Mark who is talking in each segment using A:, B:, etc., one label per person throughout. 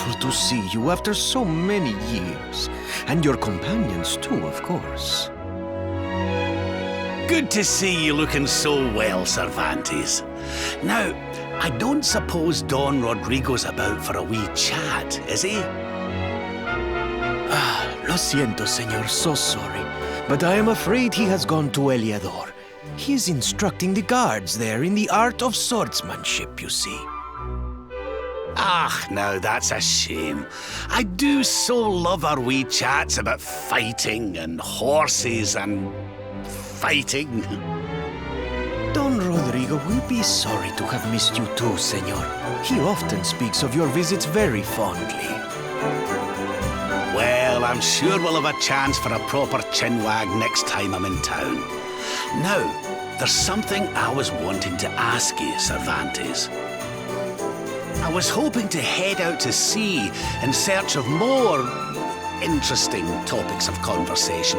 A: wonderful to see you after so many years. And your companions too, of course.
B: Good to see you looking so well, Cervantes. Now, I don't suppose Don Rodrigo's about for a wee chat, is he?
A: Lo siento, señor, so sorry. But I am afraid he has gone to Eliador. He is instructing the guards there in the art of swordsmanship, you see.
B: Ah, now that's a shame. I do so love our wee chats about fighting and horses and fighting.
A: Don Rodrigo will be sorry to have missed you too, senor. He often speaks of your visits very fondly.
B: Well, I'm sure we'll have a chance for a proper chinwag next time I'm in town. Now, there's something I was wanting to ask you, Cervantes. I was hoping to head out to sea in search of more interesting topics of conversation.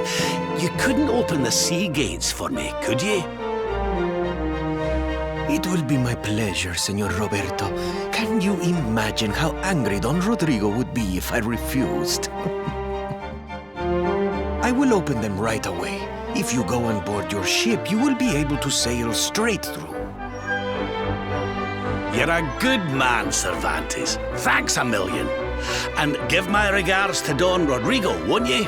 B: You couldn't open the sea gates for me, could you?
A: It will be my pleasure, Senor Roberto. Can you imagine how angry Don Rodrigo would be if I refused? I will open them right away. If you go on board your ship, you will be able to sail straight through.
B: You're a good man, Cervantes. Thanks a million. And give my regards to Don Rodrigo, won't you?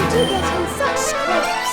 C: You do get in such scrapes.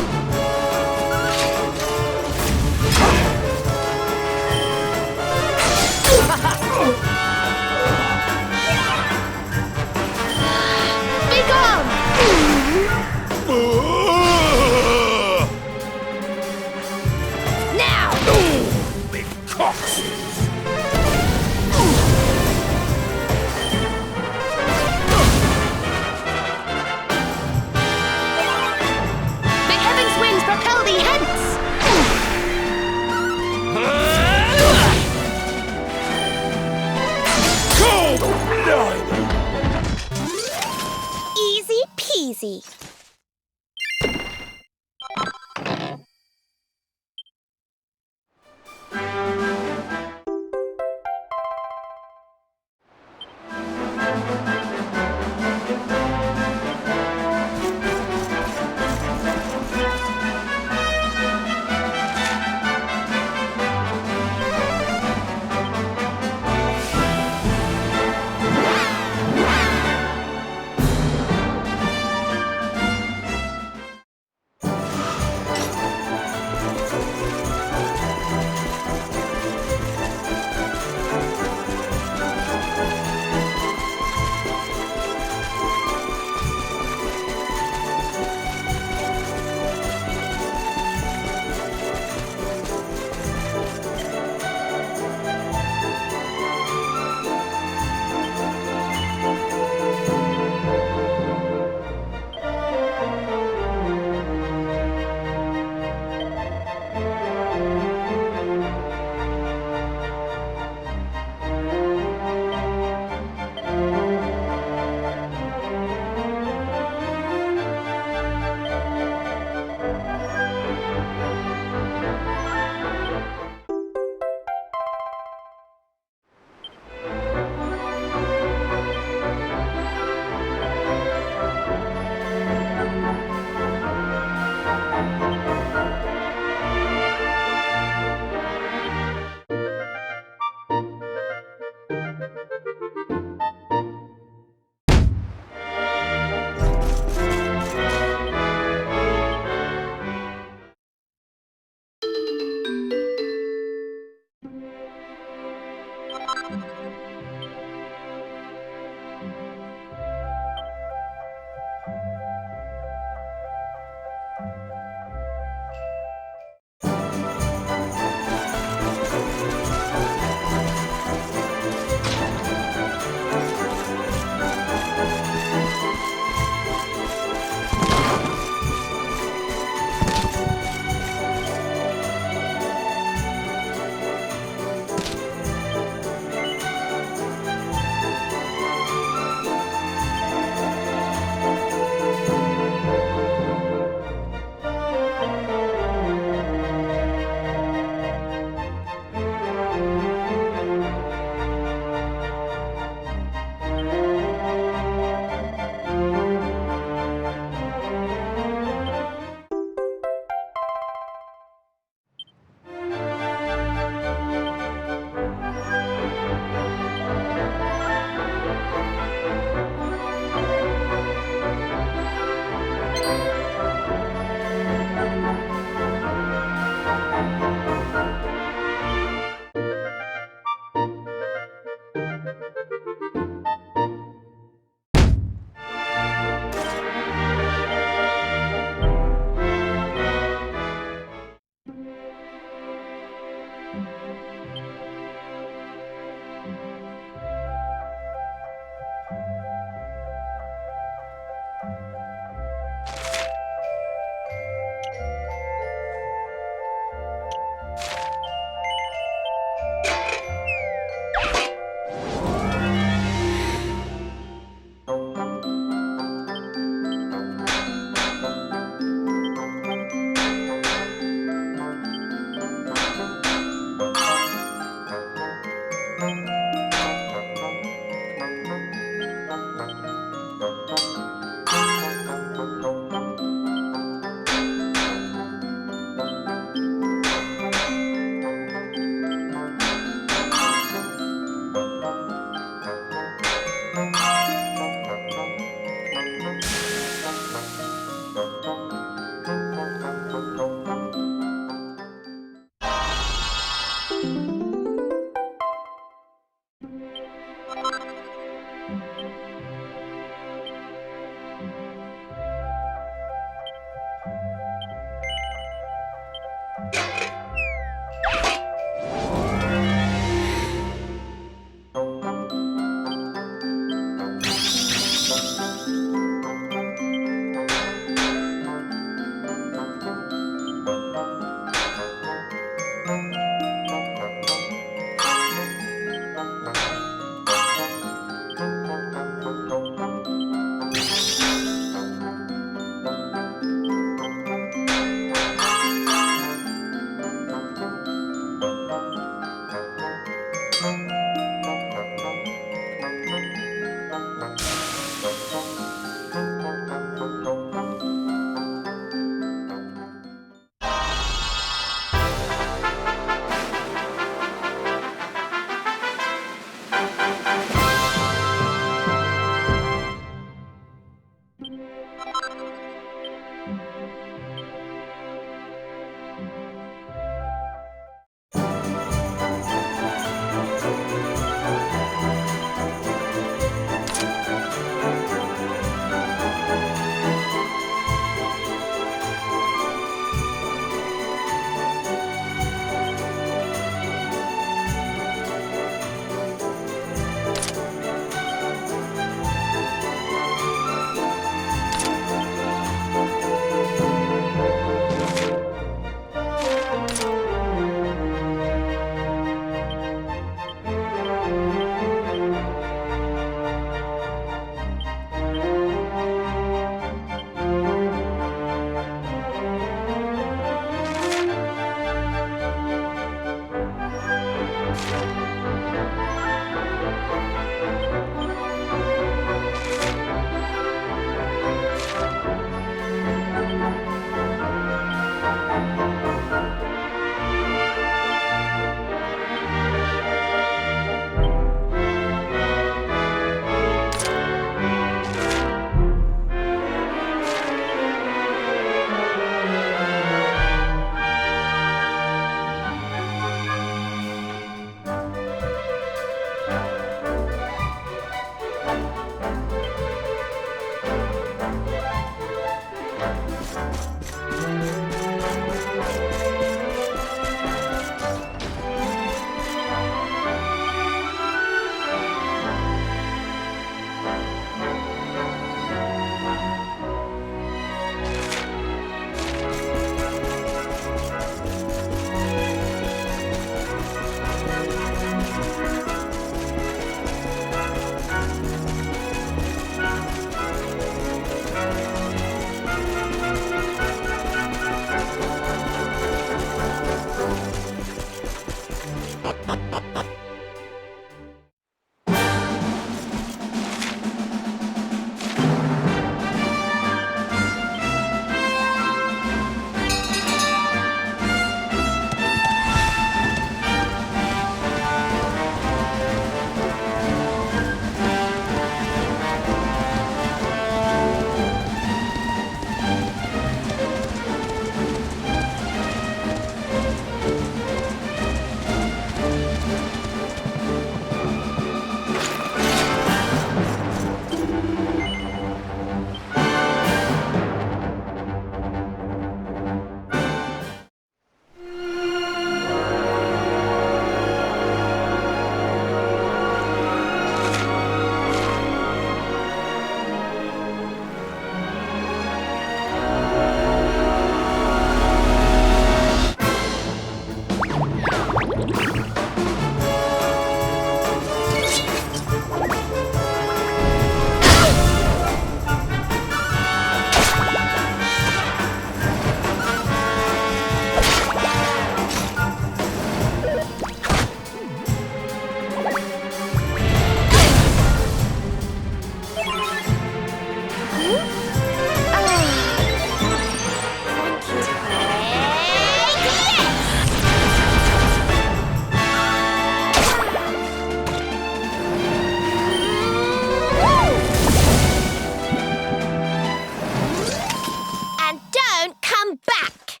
C: back!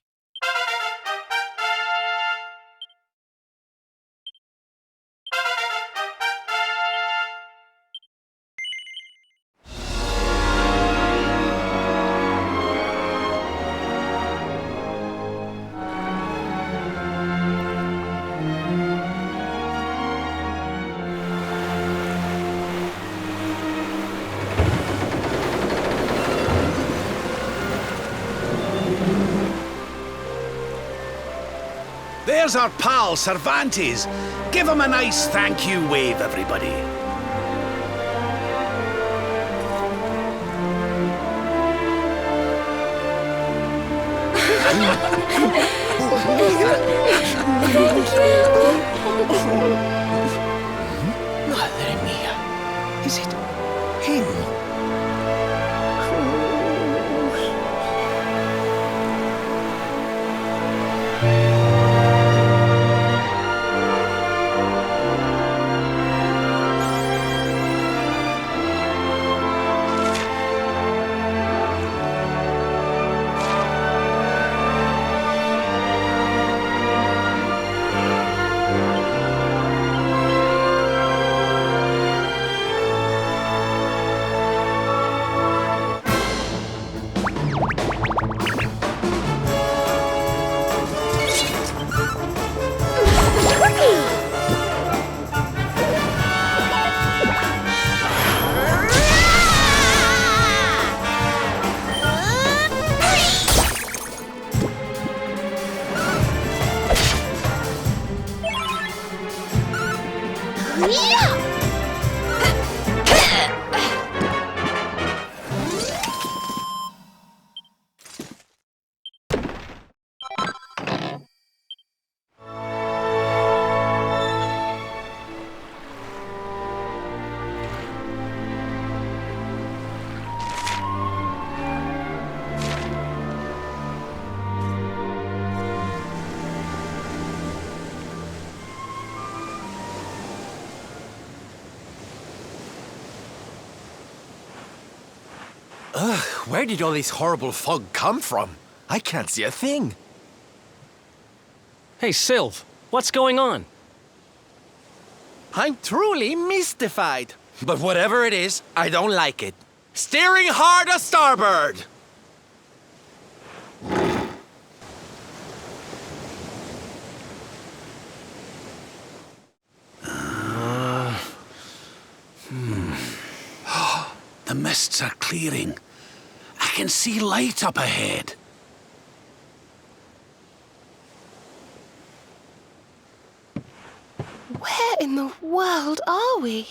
B: There's our pal, Cervantes. Give him a nice thank you wave, everybody.
A: Madre mia. Is it him?
D: Ugh, where did all this horrible fog come from? I can't see a thing.
E: Hey, Sylv, what's going on?
D: I'm truly mystified. But whatever it is, I don't like it. Steering hard a starboard!
B: The mists are clearing. I can see light up ahead.
C: Where in the world are we?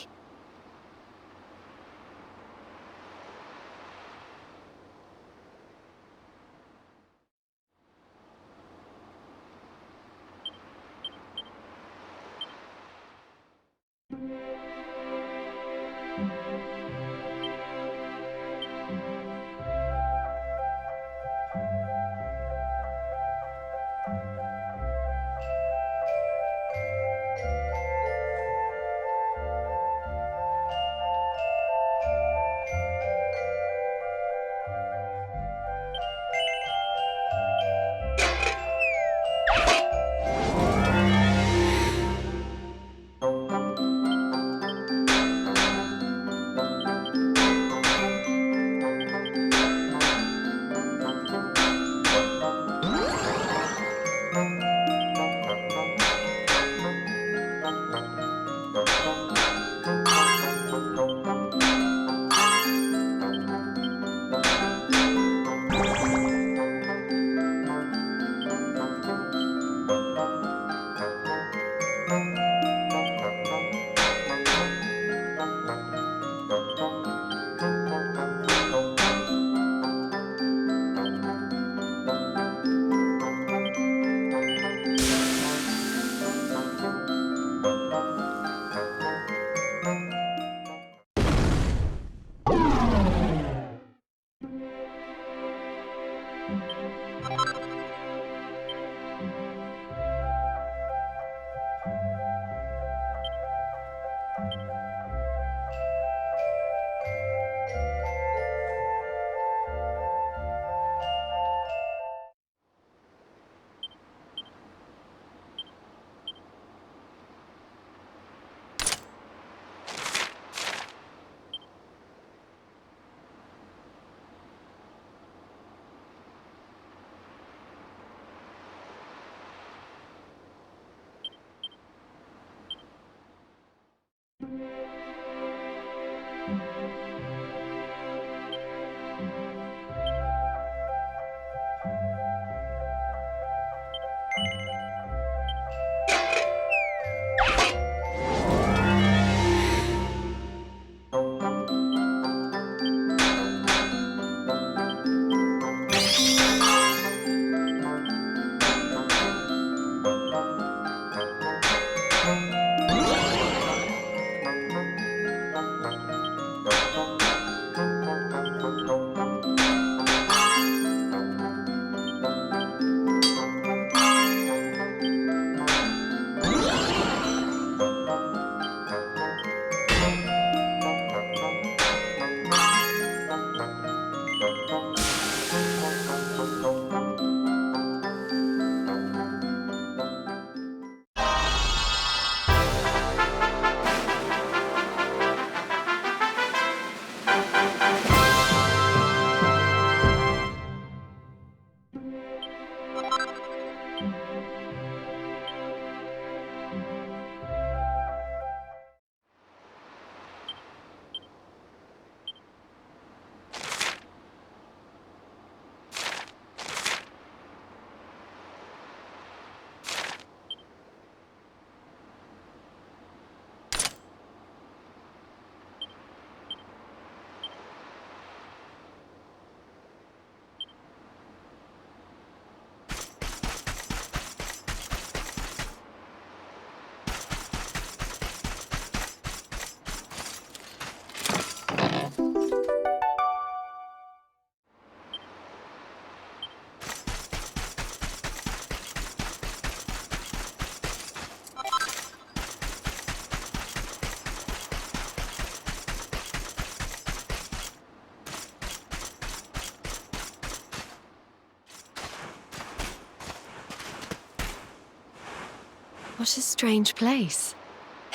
F: What a strange place.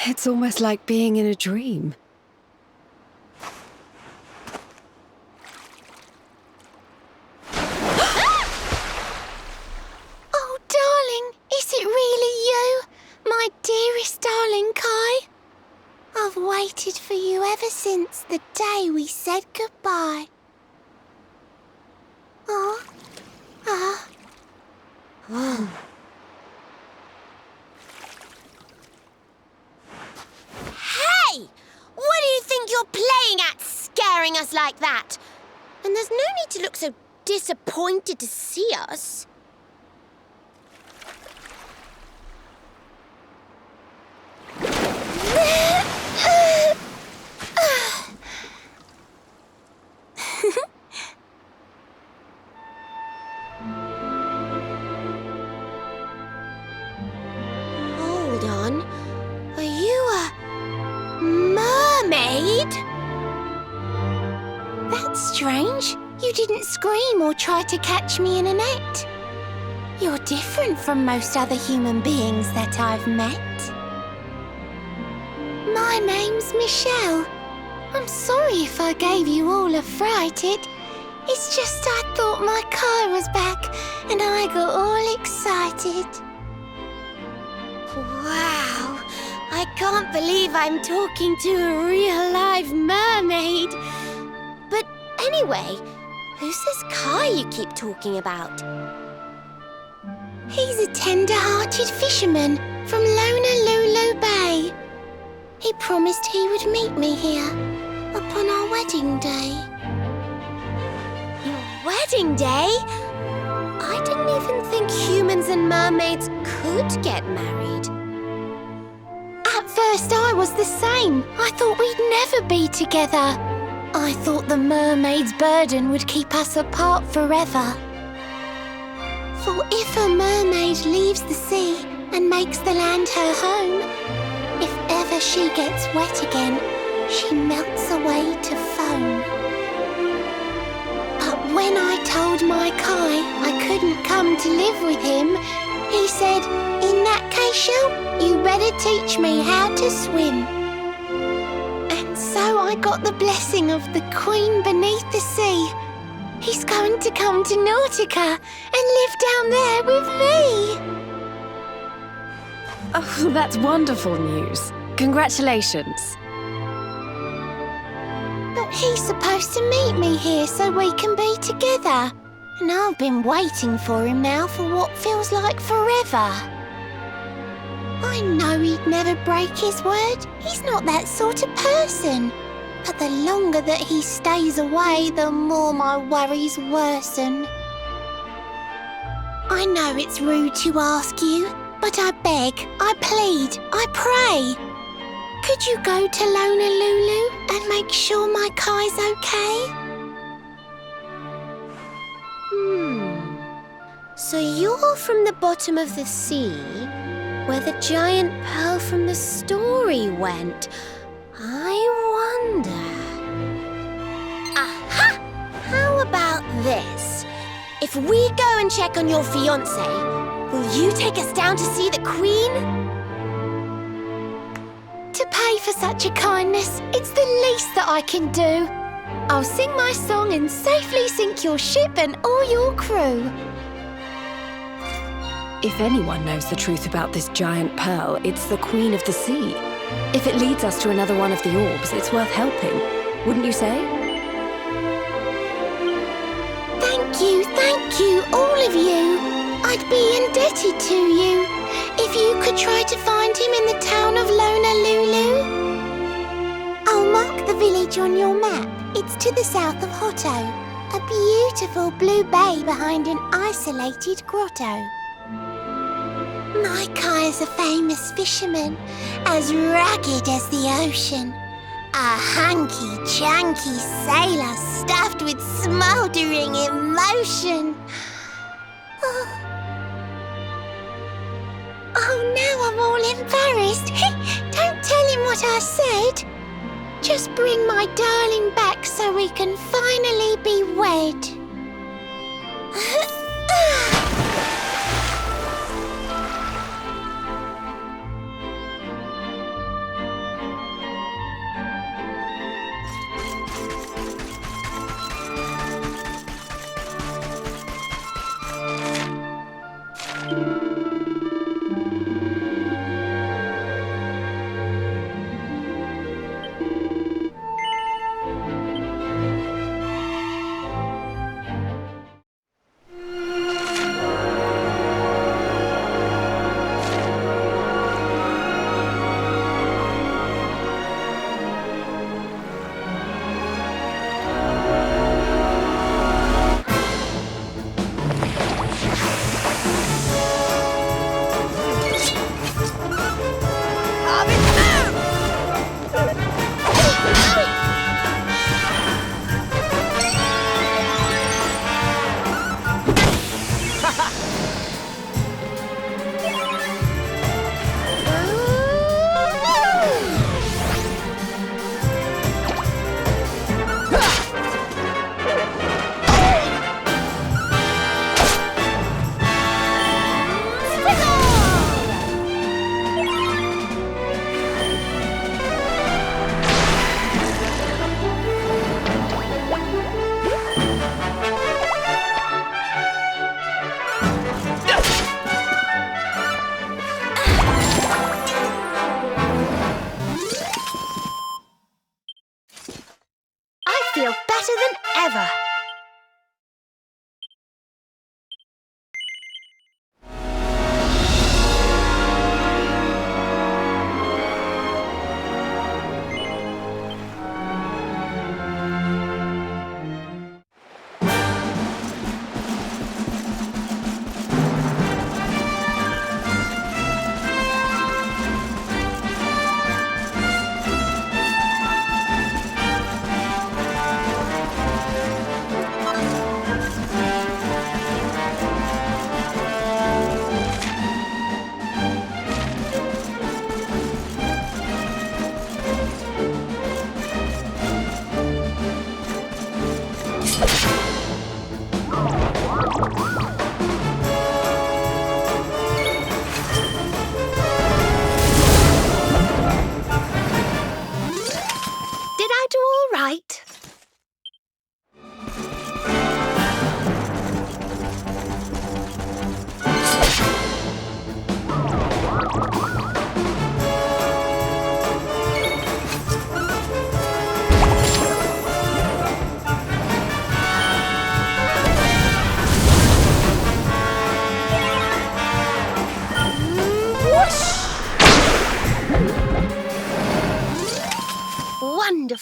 F: It's almost like being in a dream.
C: Oh, darling, is it really you? My dearest darling Kai? I've waited for you ever since the day we said goodbye. Oh. Hey! What do you think you're playing at, scaring us like that? And there's no need to look so disappointed to see us. Hold on. Are you a mermaid? That's strange. You didn't scream or try to catch me in a net. You're different from most other human beings that I've met. My name's Michelle. I'm sorry if I gave you all a fright. It's just I thought my car was back and I got all excited. Wow, I can't believe I'm talking to a real live mermaid. But anyway, who's this Kai you keep talking about? He's a tender-hearted fisherman from Honolulu Bay. He promised he would meet me here upon our wedding day. Your wedding day? I didn't even think humans and mermaids could get married. At first I was the same. I thought we'd never be together. I thought the mermaid's burden would keep us apart forever. For if a mermaid leaves the sea and makes the land her home, if ever she gets wet again, she melts away to foam. But when I told my Kai I couldn't come to live with him, he said, "In that case, Shell, you better teach me how to swim." And so I got the blessing of the Queen beneath the sea. He's going to come to Nautica and live down there with me.
F: Oh, that's wonderful news. Congratulations.
C: He's supposed to meet me here so we can be together. And I've been waiting for him now for what feels like forever. I know he'd never break his word. He's not that sort of person. But the longer that he stays away, the more my worries worsen. I know it's rude to ask you, but I beg, I plead, I pray. Could you go to Honolulu and make sure my Kai's okay? So you're from the bottom of the sea, where the giant pearl from the story went. I wonder... Aha! How about this? If we go and check on your fiancé, will you take us down to see the Queen? To pay for such a kindness, it's the least that I can do. I'll sing my song and safely sink your ship and all your crew.
F: If anyone knows the truth about this giant pearl, it's the Queen of the Sea. If it leads us to another one of the orbs, it's worth helping. Wouldn't you say?
C: Thank you, all of you. I'd be indebted to you. If you could try to find him in the town of Honolulu. I'll mark the village on your map. It's to the south of Hotto. A beautiful blue bay behind an isolated grotto. My Kai is a famous fisherman, as rugged as the ocean. A hanky-janky sailor stuffed with smouldering emotion. Oh, now I'm all embarrassed. Don't tell him what I said. Just bring my darling back so we can finally be wed.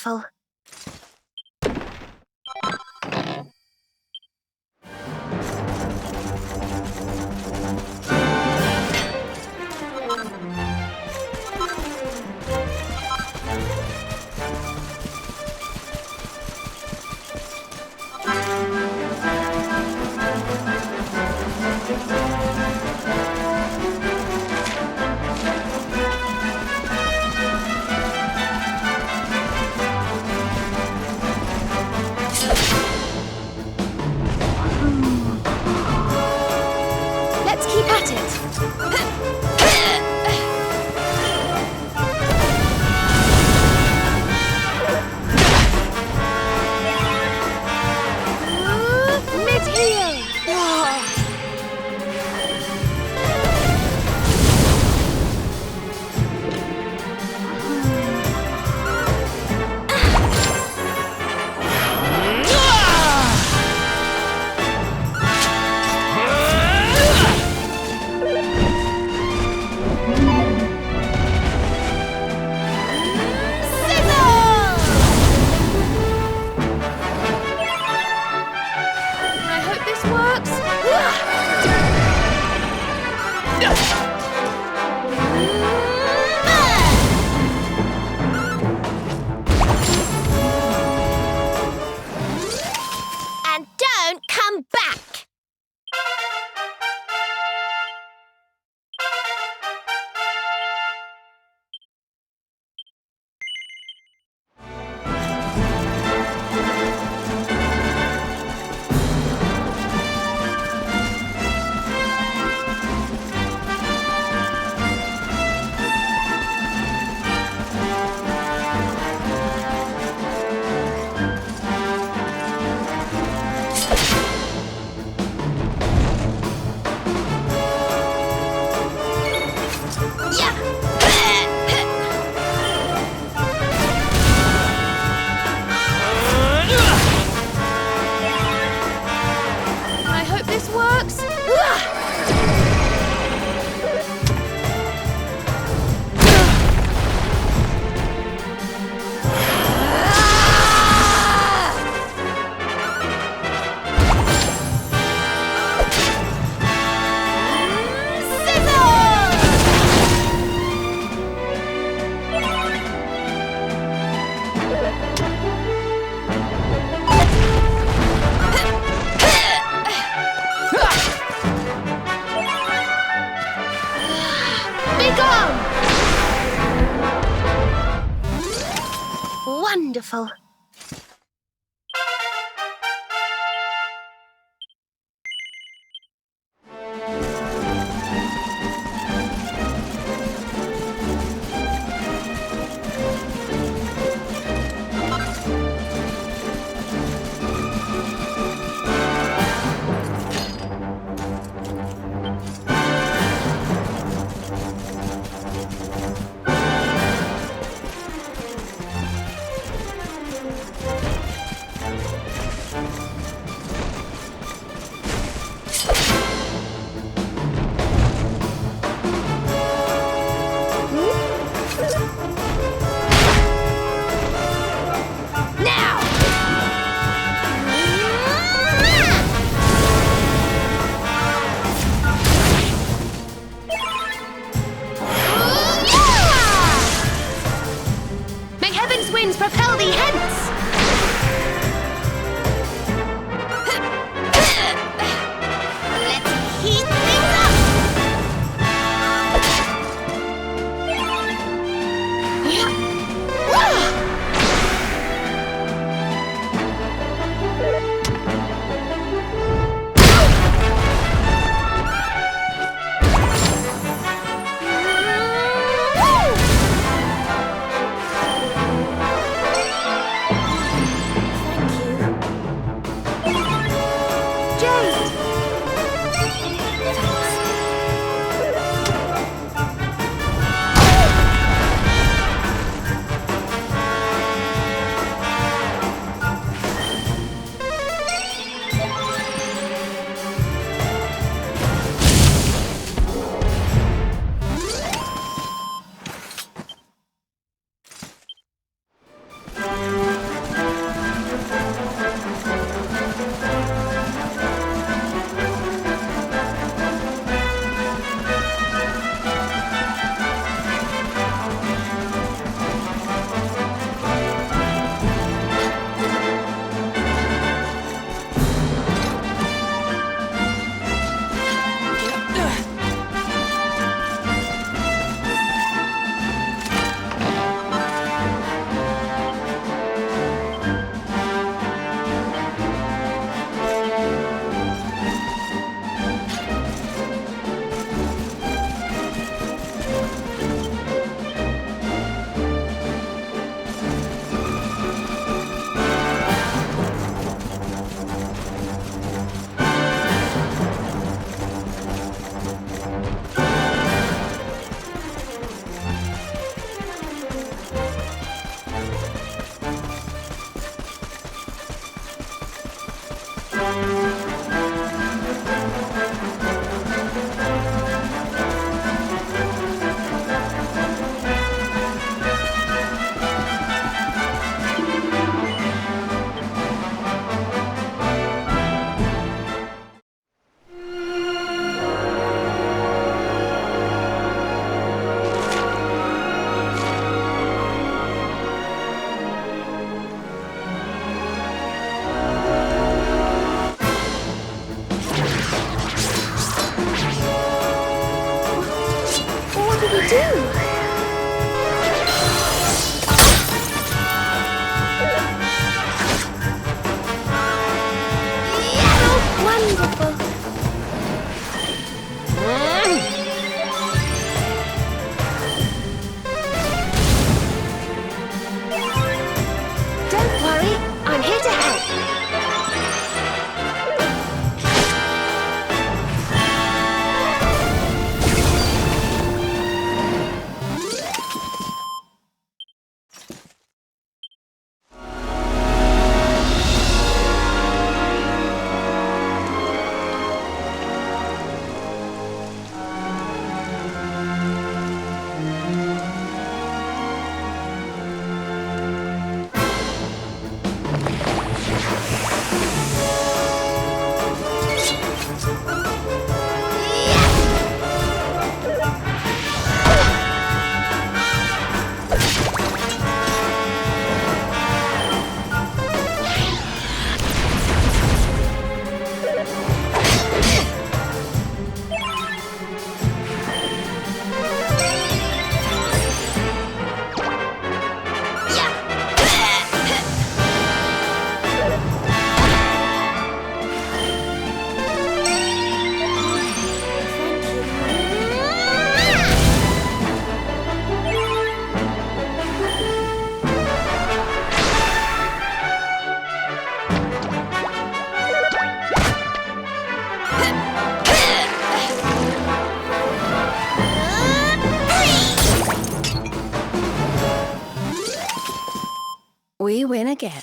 C: Wonderful. Let's keep at it. Mid-heel. I hope this works. And don't come back. I hope this works. Wonderful. do? Yeah, wonderful. Don't worry, I'm here to help.
F: We win again.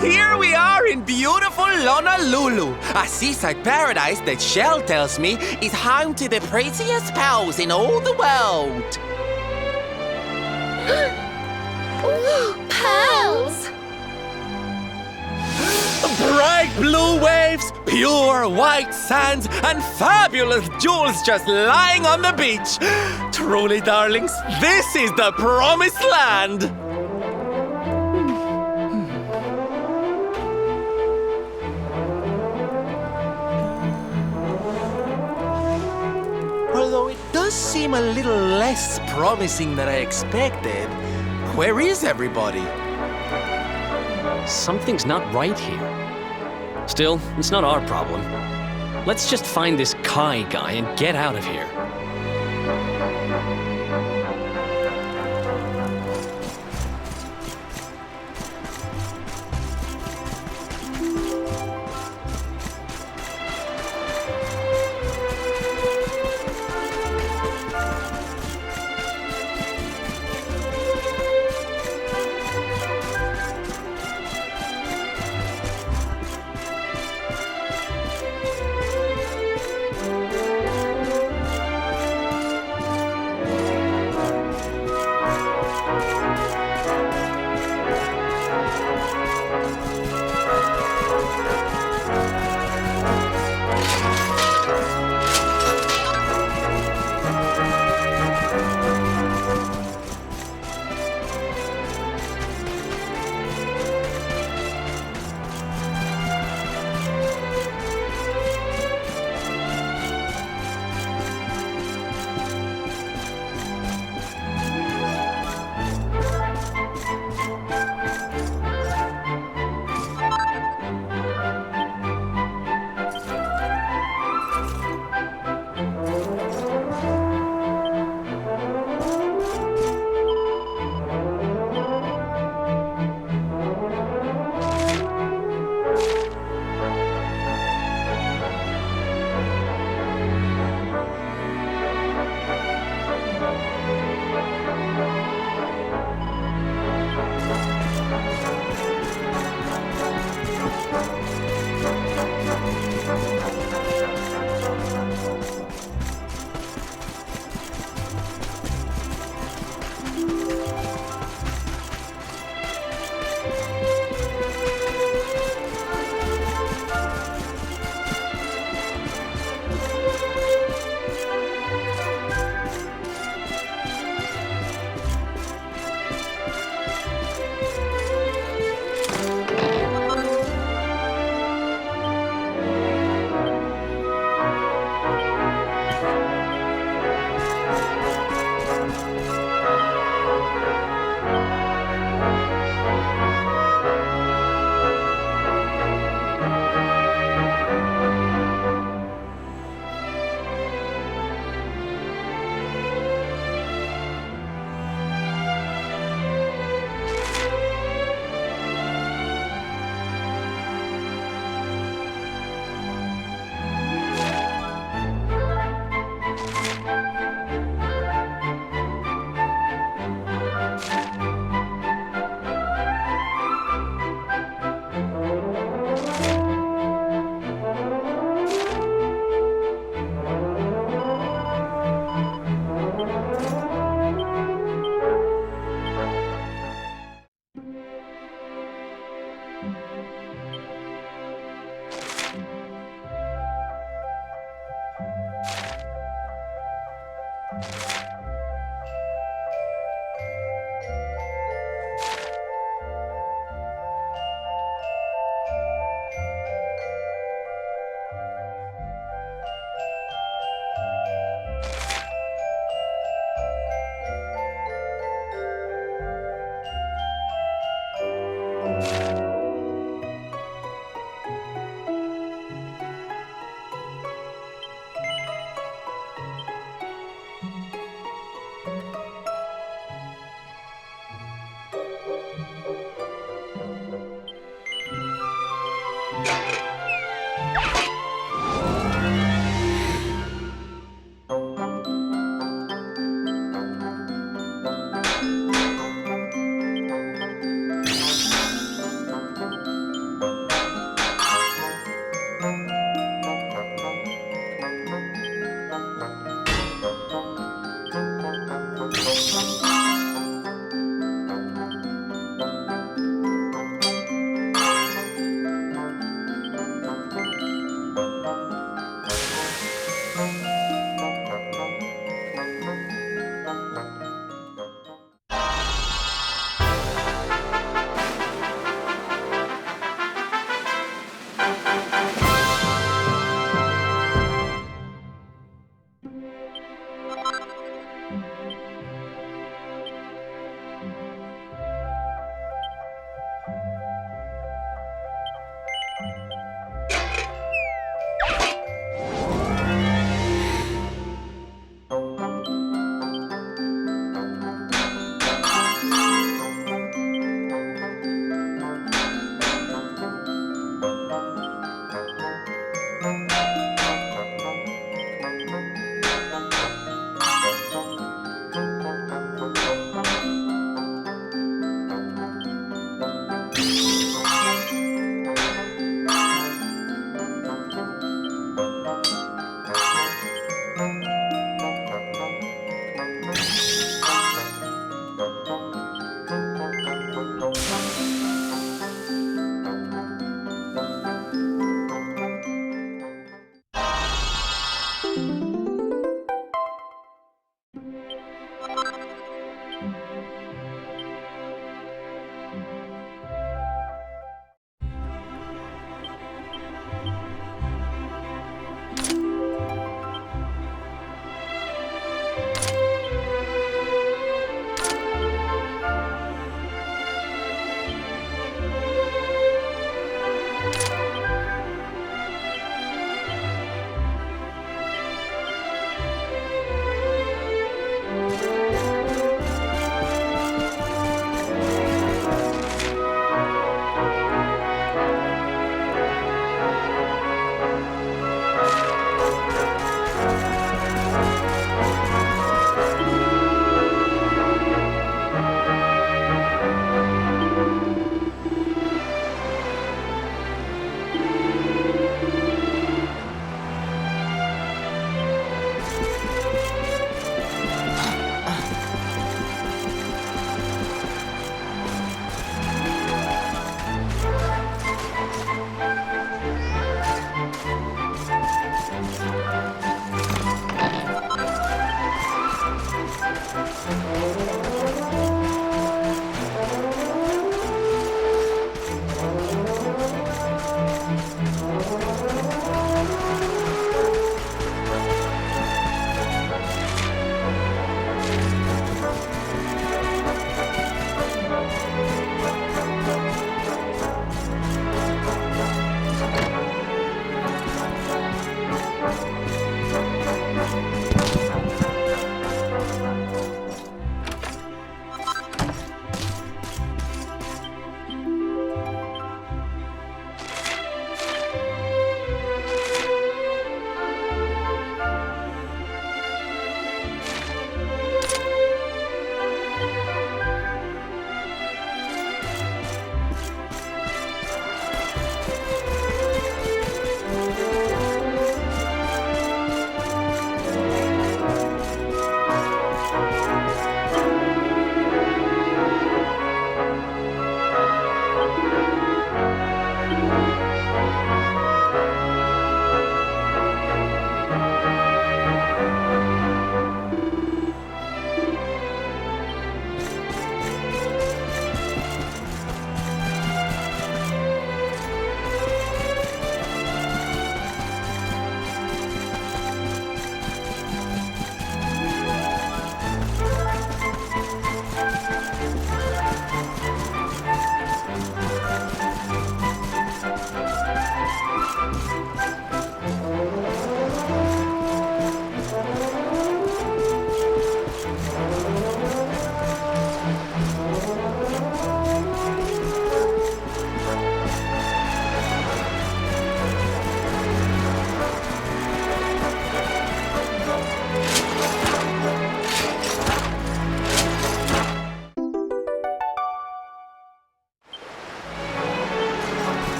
D: Here we are in beautiful Honolulu, a seaside paradise that Shell tells me is home to the prettiest pearls in all the world.
C: Pearls!
D: Bright blue waves, pure white sands, and fabulous jewels just lying on the beach. Truly, darlings, this is the promised land. Although it does seem a little less promising than I expected, where is everybody?
E: Something's not right here. Still, it's not our problem. Let's just find this Kai guy and get out of here.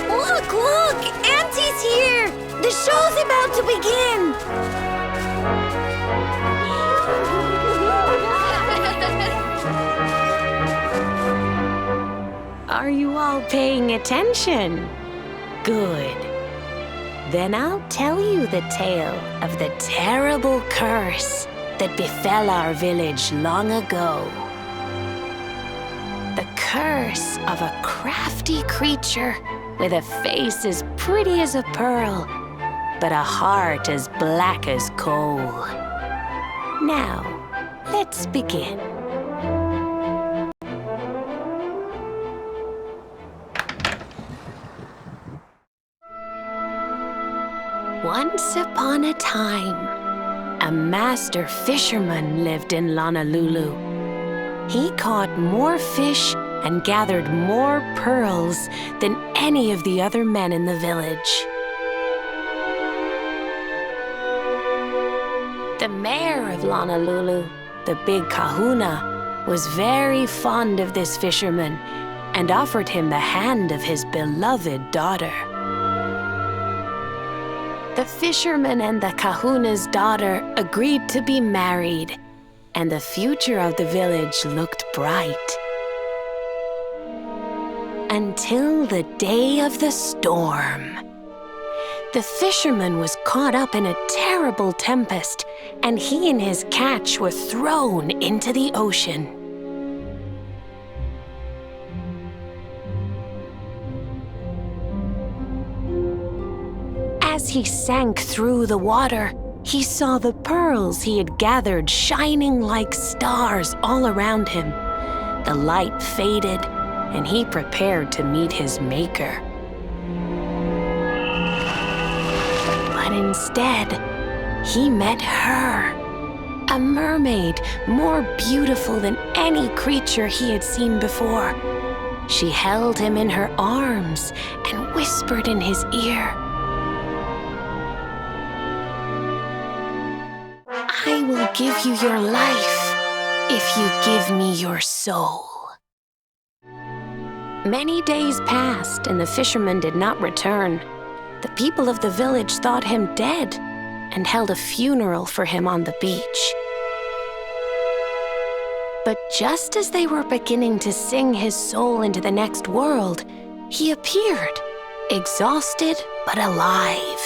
F: Look, look! Auntie's here! The show's about to begin! Are you all paying attention? Good. Then I'll tell you the tale of the terrible curse that befell our village long ago. The curse of a crafty creature with a face as pretty as a pearl, but a heart as black as coal. Now, let's begin. Once upon a time, a master fisherman lived in Honolulu. He caught more fish and gathered more pearls than any of the other men in the village. The mayor of Honolulu, the big kahuna, was very fond of this fisherman and offered him the hand of his beloved daughter. The fisherman and the kahuna's daughter agreed to be married, and the future of the village looked bright. Until the day of the storm. The fisherman was caught up in a terrible tempest, and he and his catch were thrown into the ocean. As he sank through the water, he saw the pearls he had gathered shining like stars all around him. The light faded, and he prepared to meet his maker. But instead, he met her, a mermaid more beautiful than any creature he had seen before. She held him in her arms and whispered in his ear, "I will give you your life if you give me your soul." Many days passed, and the fisherman did not return. The people of the village thought him dead and held a funeral for him on the beach. But just as they were beginning to sing his soul into the next world, he appeared, exhausted but alive.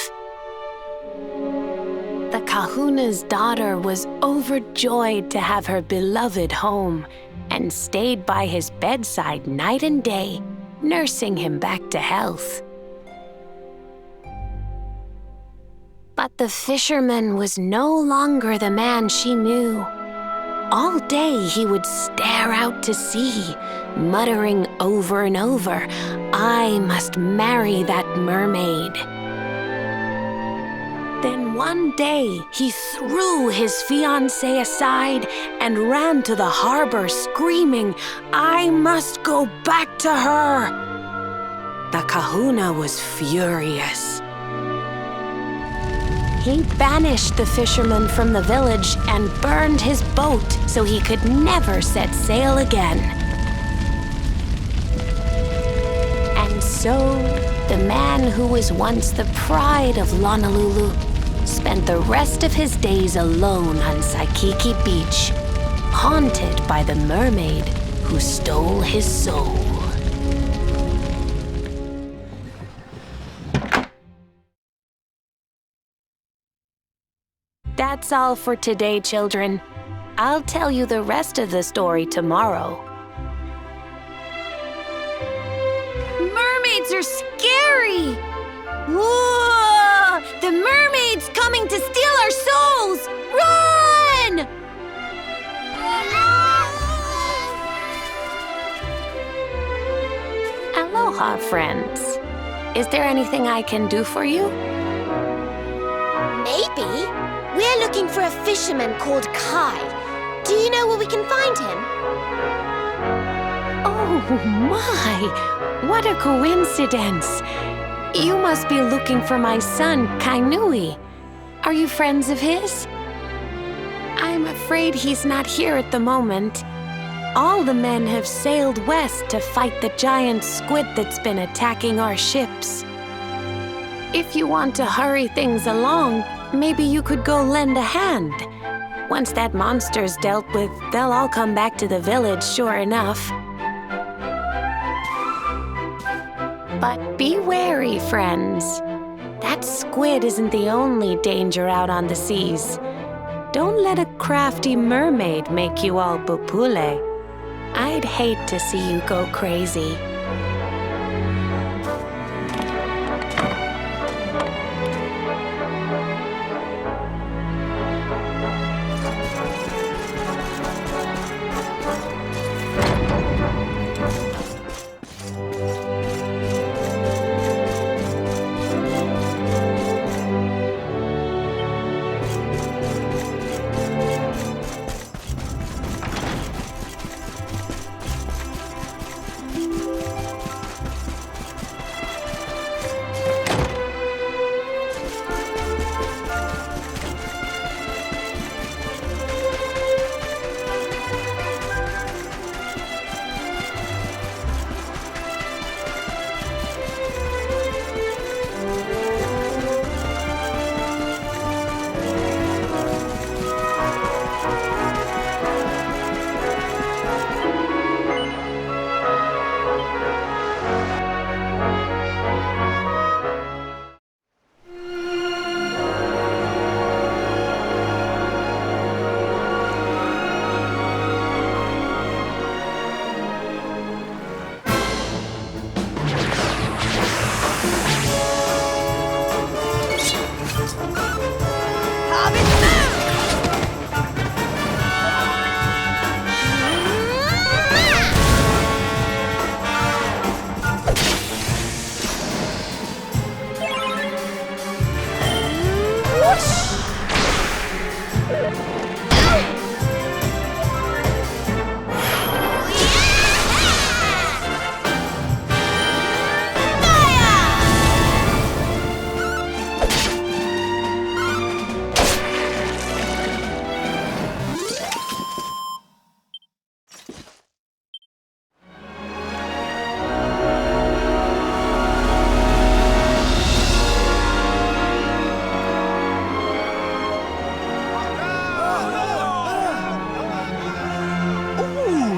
F: The kahuna's daughter was overjoyed to have her beloved home and stayed by his bedside night and day, nursing him back to health. But the fisherman was no longer the man she knew. All day he would stare out to sea, muttering over and over, "I must marry that mermaid." Then one day, he threw his fiancée aside and ran to the harbor screaming, "I must go back to her!" The kahuna was furious. He banished the fisherman from the village and burned his boat so he could never set sail again. And so, the man who was once the pride of Honolulu spent the rest of his days alone on Saikiki Beach, haunted by the mermaid who stole his soul. That's all for today, children. I'll tell you the rest of the story tomorrow.
C: Mermaids are scary! Whoa! The mermaid's coming to steal our souls! Run!
F: Aloha, friends. Is there anything I can do for you?
C: Maybe. We're looking for a fisherman called Kai. Do you know where we can find him?
F: Oh my! What a coincidence! You must be looking for my son, Kainui. Are you friends of his? I'm afraid he's not here at the moment. All the men have sailed west to fight the giant squid that's been attacking our ships. If you want to hurry things along, maybe you could go lend a hand. Once that monster's dealt with, they'll all come back to the village, sure enough. But be wary, friends. That squid isn't the only danger out on the seas. Don't let a crafty mermaid make you all pupule. I'd hate to see you go crazy.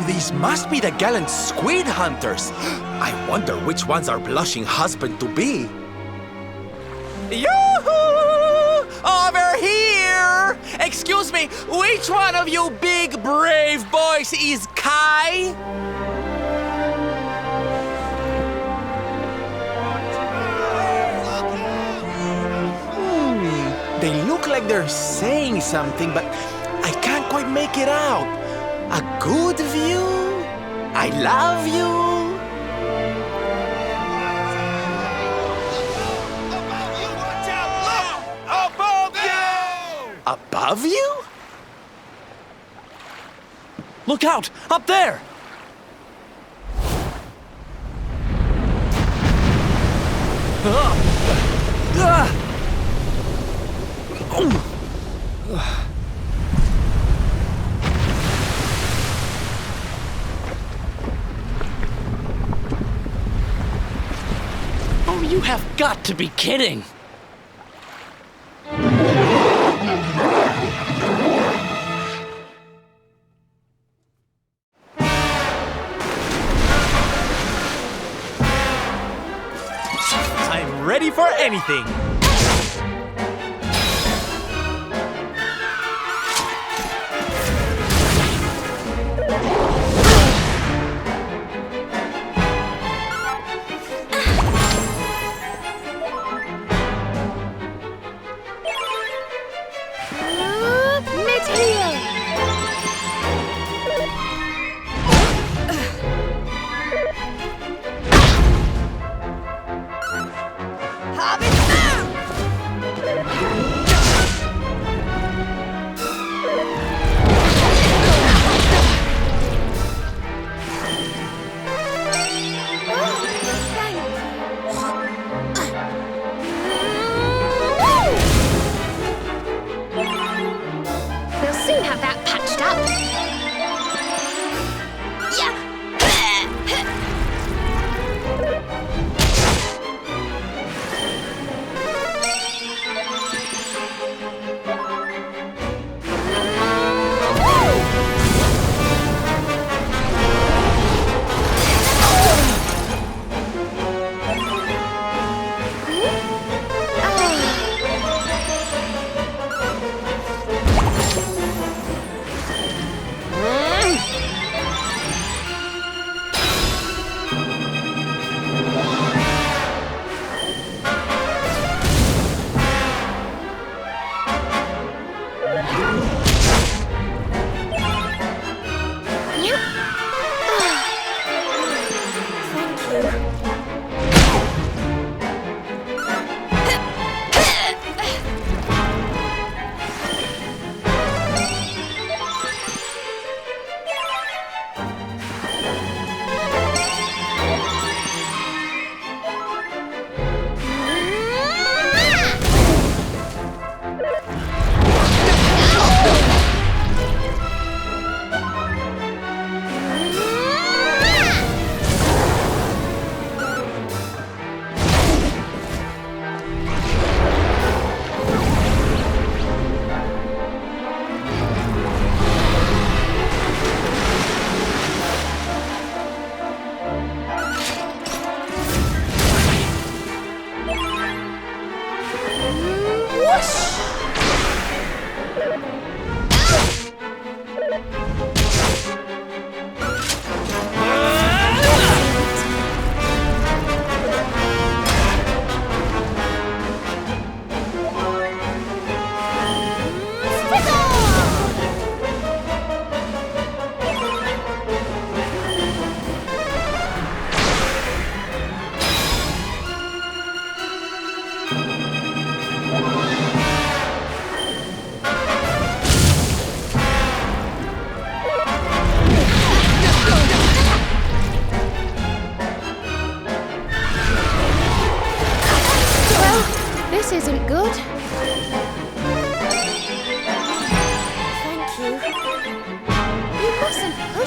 D: These must be the gallant squid hunters. I wonder which one's our blushing husband to be. Yoo-hoo! Over here! Excuse me, which one of you big brave boys is Kai? They look like they're saying something, but I can't quite make it out. A good view? I love you? Above you! Above you?
E: Look out! Up there! Oh, you have got to be kidding!
D: I'm ready for anything.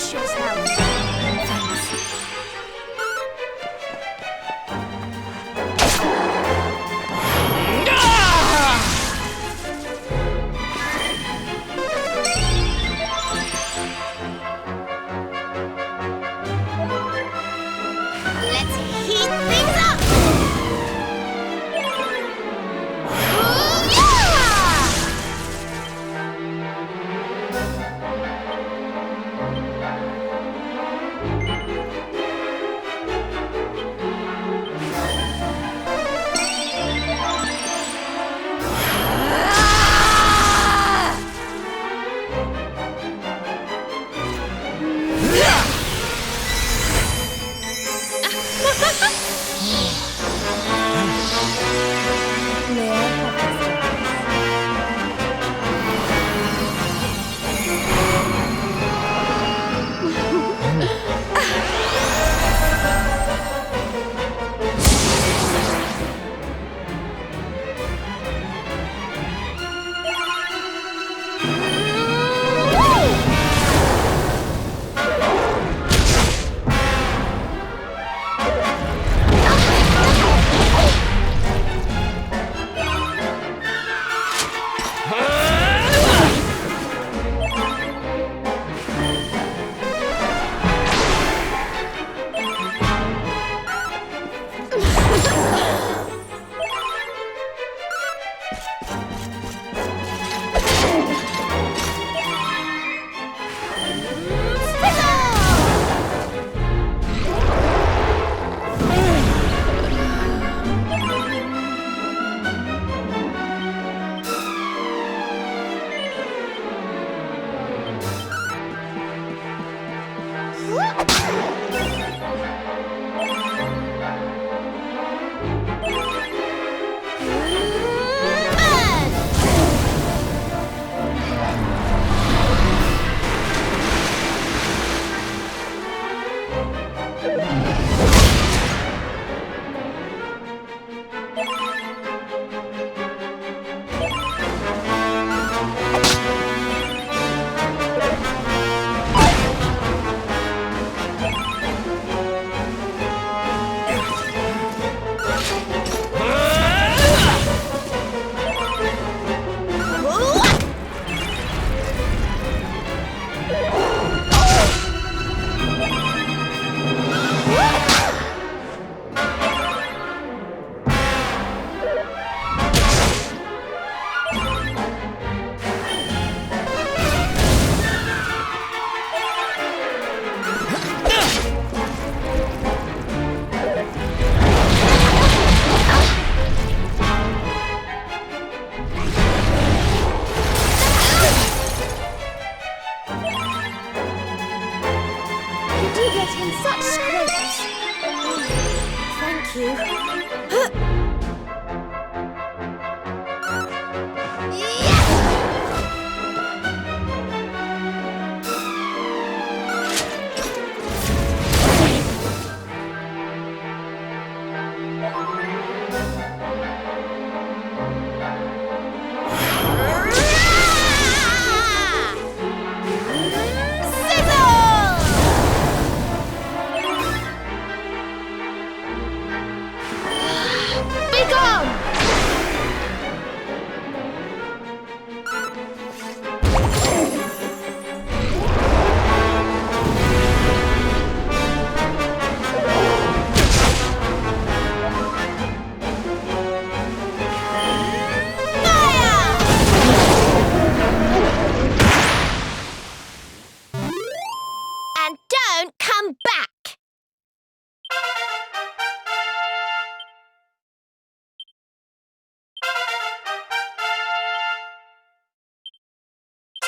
C: push yourself.
F: Thanks.
C: Let's heat things up!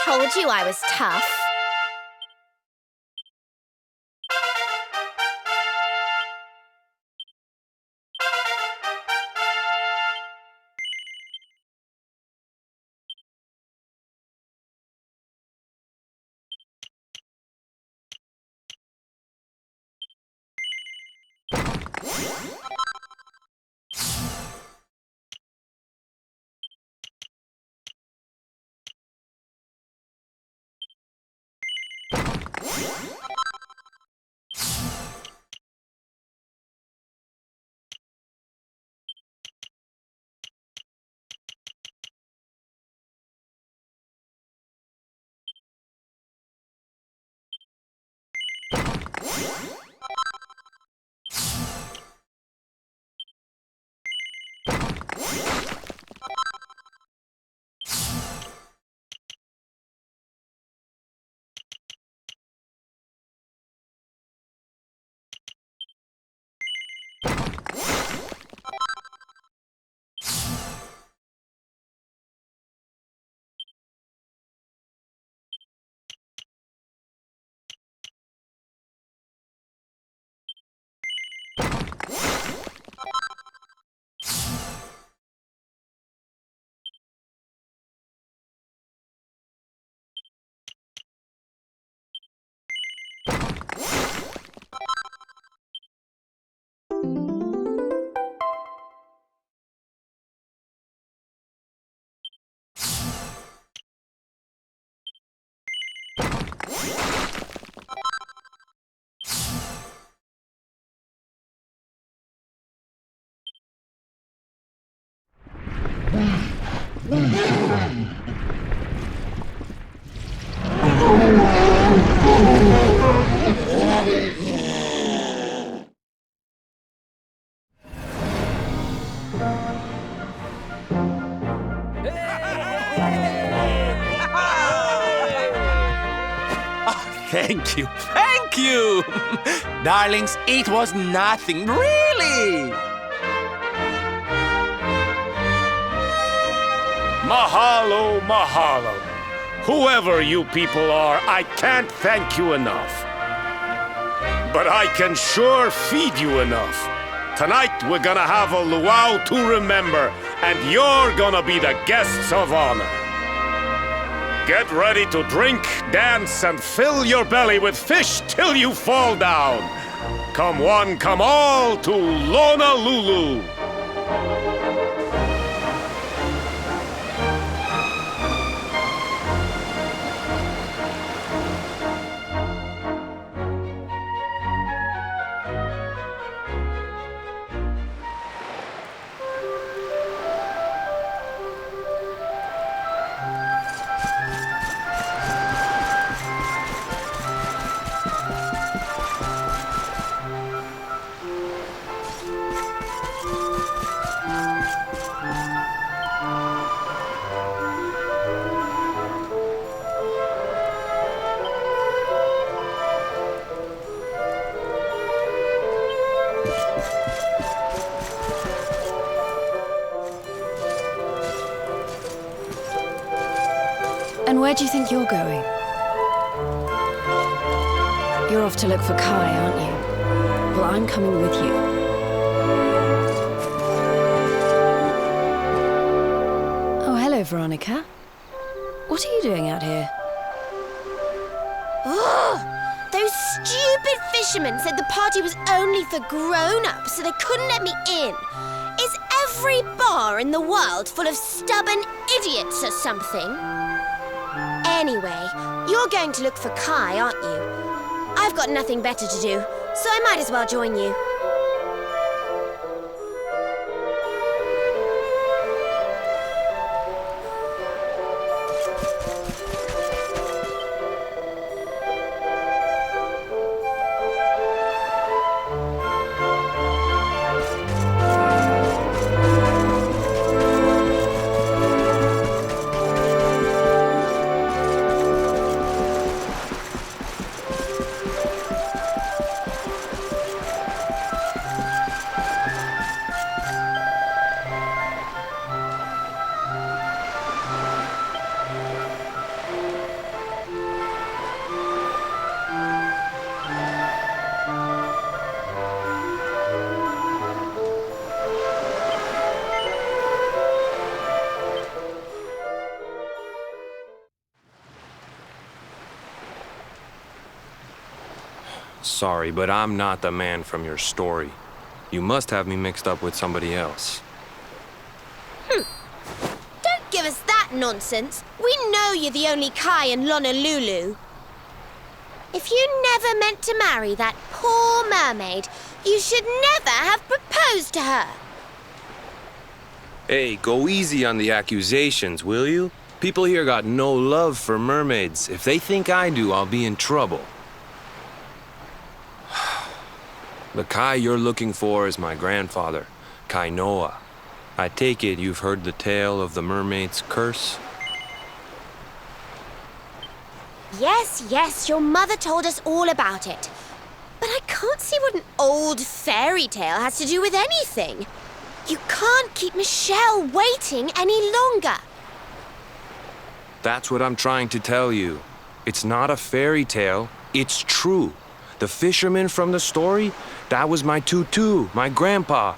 C: Told you I was tough.
D: Thank you, thank you! Darlings, it was nothing, really!
G: Mahalo, mahalo. Whoever you people are, I can't thank you enough. But I can sure feed you enough. Tonight we're gonna have a luau to remember, and you're gonna be the guests of honor. Get ready to drink, dance, and fill your belly with fish till you fall down. Come one, come all to Honolulu.
H: And where do you think you're going? You're off to look for Kai, aren't you? Well, I'm coming with you. Oh, hello, Veronica. What are you doing out here?
C: Ugh! Those stupid fishermen said the party was only for grown-ups, so they couldn't let me in. Is every bar in the world full of stubborn idiots or something? Anyway, you're going to look for Kai, aren't you? I've got nothing better to do, so I might as well join you.
I: Sorry, but I'm not the man from your story. You must have me mixed up with somebody else.
C: Don't give us that nonsense. We know you're the only Kai in Honolulu. If you never meant to marry that poor mermaid, you should never have proposed to her.
I: Hey, go easy on the accusations, will you? People here got no love for mermaids. If they think I do, I'll be in trouble. The Kai you're looking for is my grandfather, Kainoa. I take it you've heard the tale of the mermaid's curse?
C: Yes, yes, your mother told us all about it. But I can't see what an old fairy tale has to do with anything. You can't keep Michelle waiting any longer.
I: That's what I'm trying to tell you. It's not a fairy tale, it's true. The fisherman from the story, that was my tutu, my grandpa.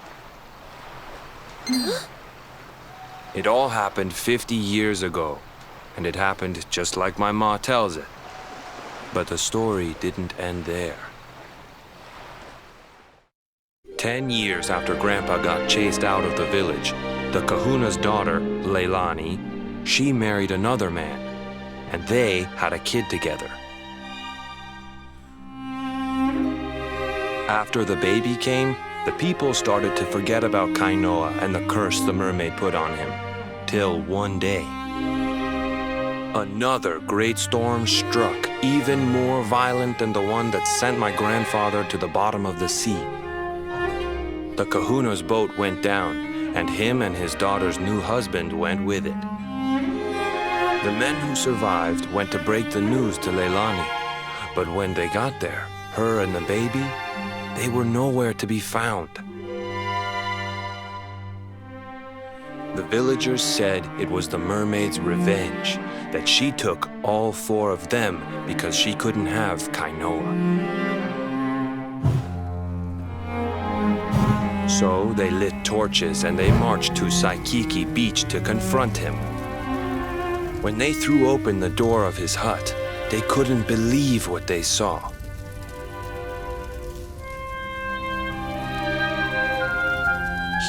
I: It all happened 50 years ago, and it happened just like my ma tells it. But the story didn't end there. 10 years after Grandpa got chased out of the village, the kahuna's daughter, Leilani, she married another man, and they had a kid together. After the baby came, the people started to forget about Kainoa and the curse the mermaid put on him. Till one day, another great storm struck, even more violent than the one that sent my grandfather to the bottom of the sea. The kahuna's boat went down, and him and his daughter's new husband went with it. The men who survived went to break the news to Leilani, but when they got there, her and the baby, they were nowhere to be found. The villagers said it was the mermaid's revenge, that she took all 4 of them because she couldn't have Kainoa. So they lit torches and they marched to Saikiki Beach to confront him. When they threw open the door of his hut, they couldn't believe what they saw.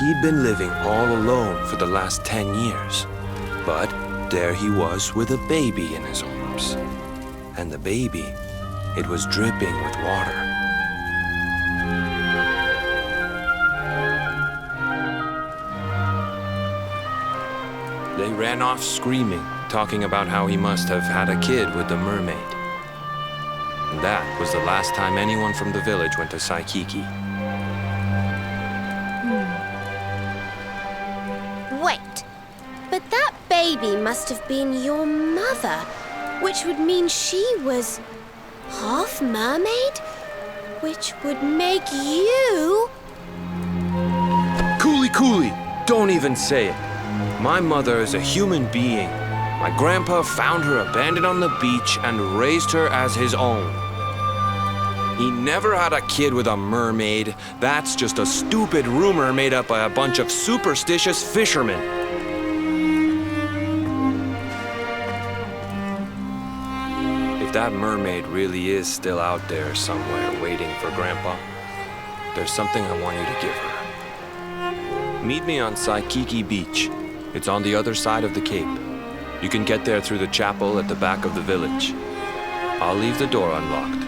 I: He'd been living all alone for the last 10 years. But there he was with a baby in his arms. And the baby, it was dripping with water. They ran off screaming, talking about how he must have had a kid with the mermaid. And that was the last time anyone from the village went to Saikiki.
C: Wait, but that baby must have been your mother, which would mean she was half mermaid, which would make you...
I: Cooley, don't even say it. My mother is a human being. My grandpa found her abandoned on the beach and raised her as his own. He never had a kid with a mermaid. That's just a stupid rumor made up by a bunch of superstitious fishermen. If that mermaid really is still out there somewhere waiting for Grandpa, there's something I want you to give her. Meet me on Saikiki Beach. It's on the other side of the cape. You can get there through the chapel at the back of the village. I'll leave the door unlocked.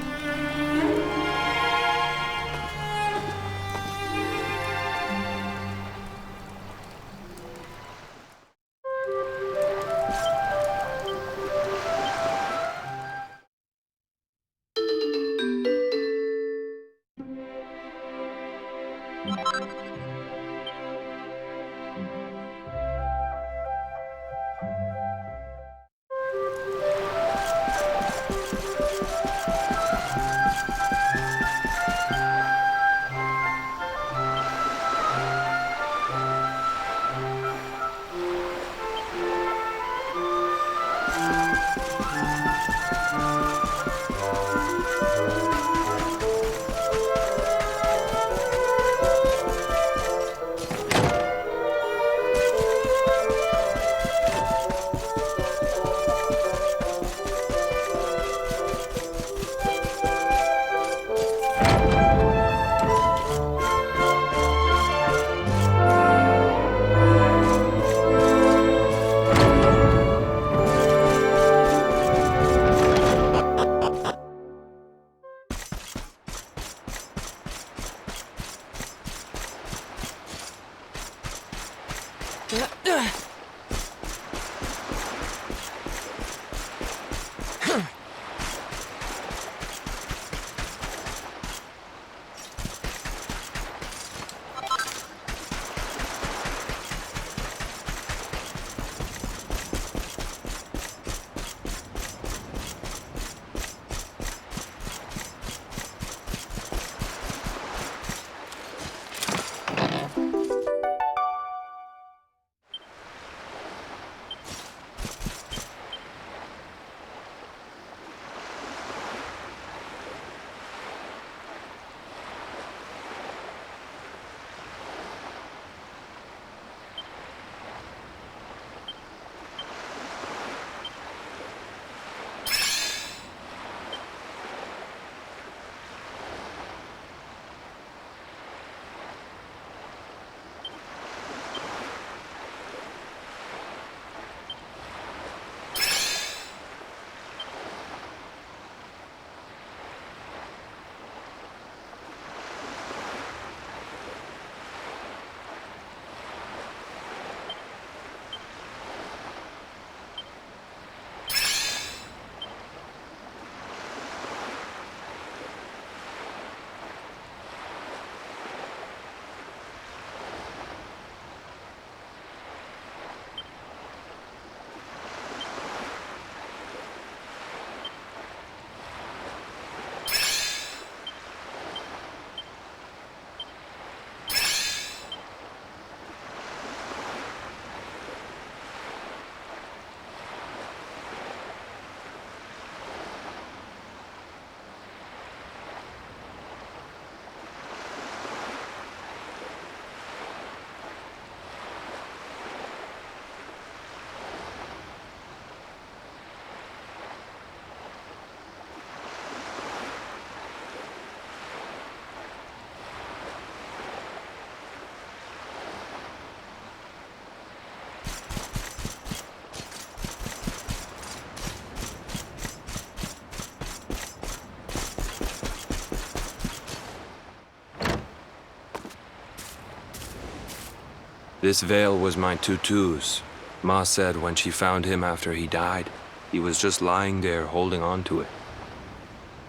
I: This veil was my tutu's. Ma said when she found him after he died, he was just lying there holding on to it.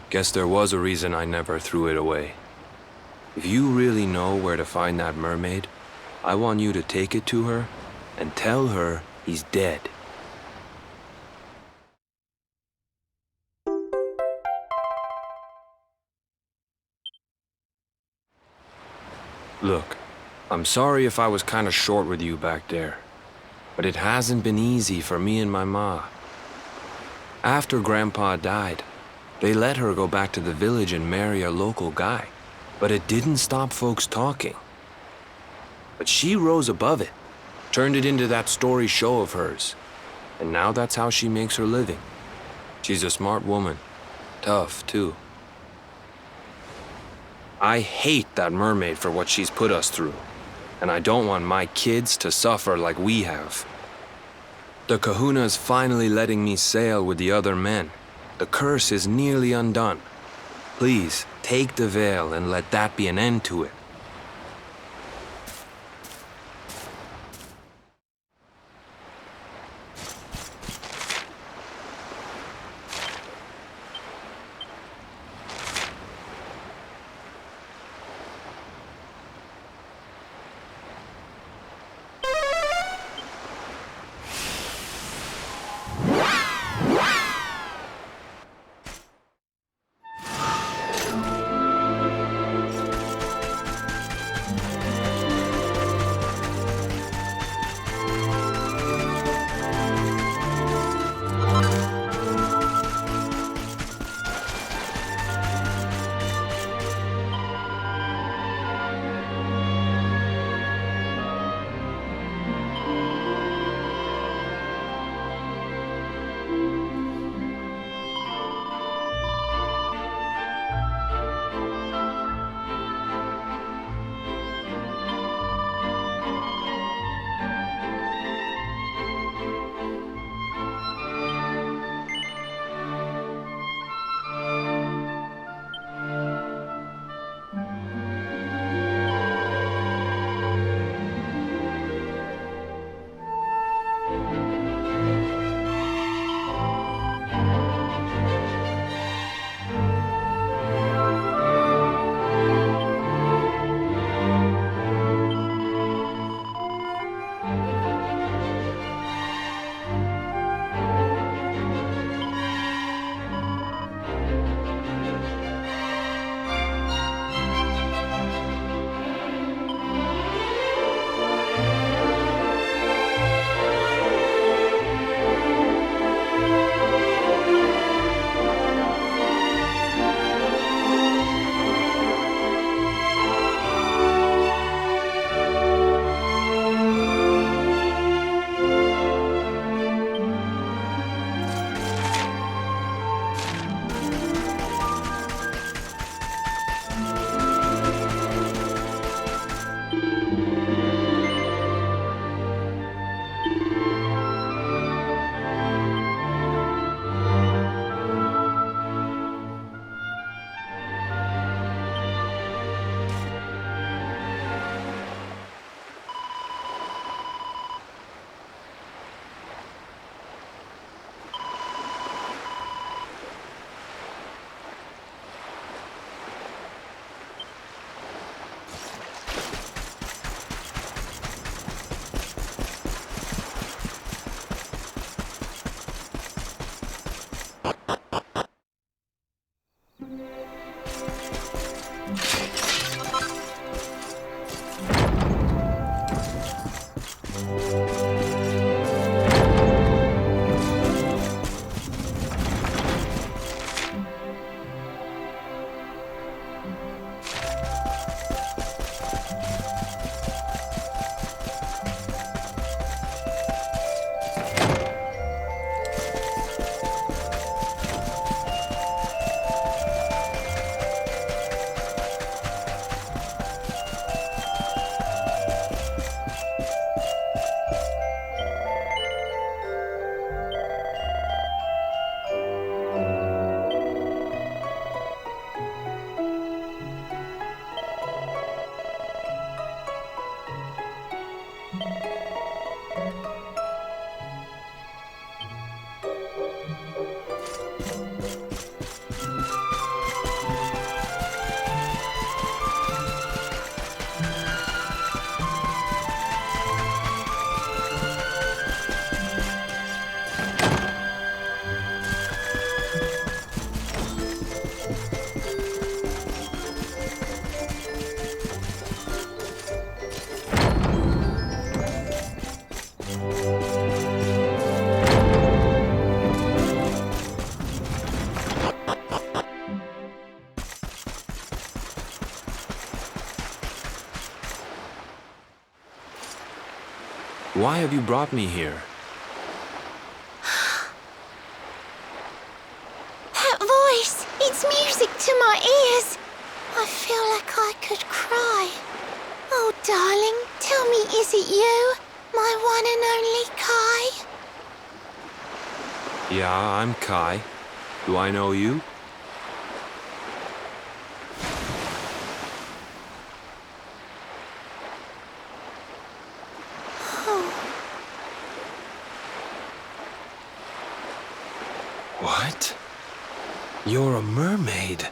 I: Guess there was a reason I never threw it away. If you really know where to find that mermaid, I want you to take it to her and tell her he's dead. Look, I'm sorry if I was kinda short with you back there, but it hasn't been easy for me and my ma. After Grandpa died, they let her go back to the village and marry a local guy, but it didn't stop folks talking. But she rose above it, turned it into that story show of hers, and now that's how she makes her living. She's a smart woman, tough too. I hate that mermaid for what she's put us through, and I don't want my kids to suffer like we have. The Kahuna's finally letting me sail with the other men. The curse is nearly undone. Please, take the veil and let that be an end to it. why have you brought me here?
C: That voice! It's music to my ears! I feel like I could cry. Oh, darling, tell me, is it you? My one and only Kai?
I: Yeah, I'm Kai. Do I know you? What? You're a mermaid.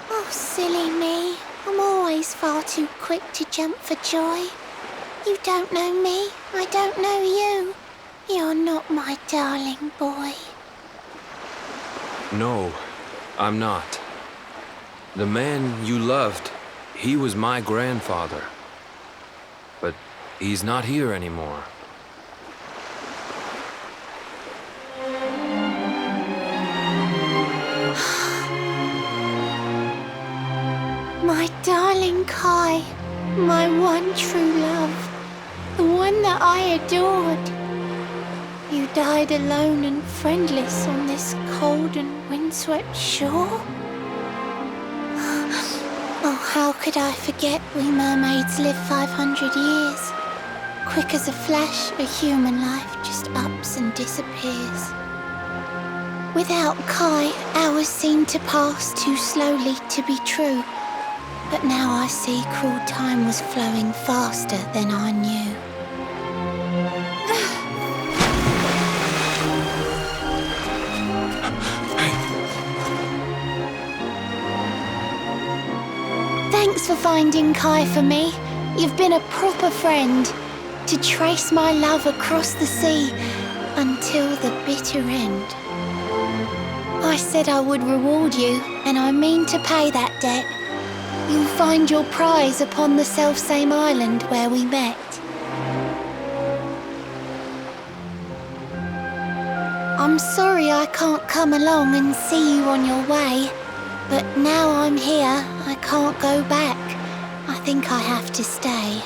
C: Oh, silly me. I'm always far too quick to jump for joy. You don't know me, I don't know you. You're not my darling boy.
I: No, I'm not. The man you loved, he was my grandfather. But he's not here anymore.
C: My darling Kai, my one true love, the one that I adored. You died alone and friendless on this cold and windswept shore? Oh, how could I forget we mermaids live 500 years? Quick as a flash, a human life just ups and disappears. Without Kai, hours seem to pass too slowly to be true. But now I see cruel time was flowing faster than I knew. Thanks for finding Kai for me. You've been a proper friend. To trace my love across the sea until the bitter end. I said I would reward you, and I mean to pay that debt. You'll find your prize upon the selfsame island where we met. I'm sorry I can't come along and see you on your way, but now I'm here, I can't go back. I think I have to stay.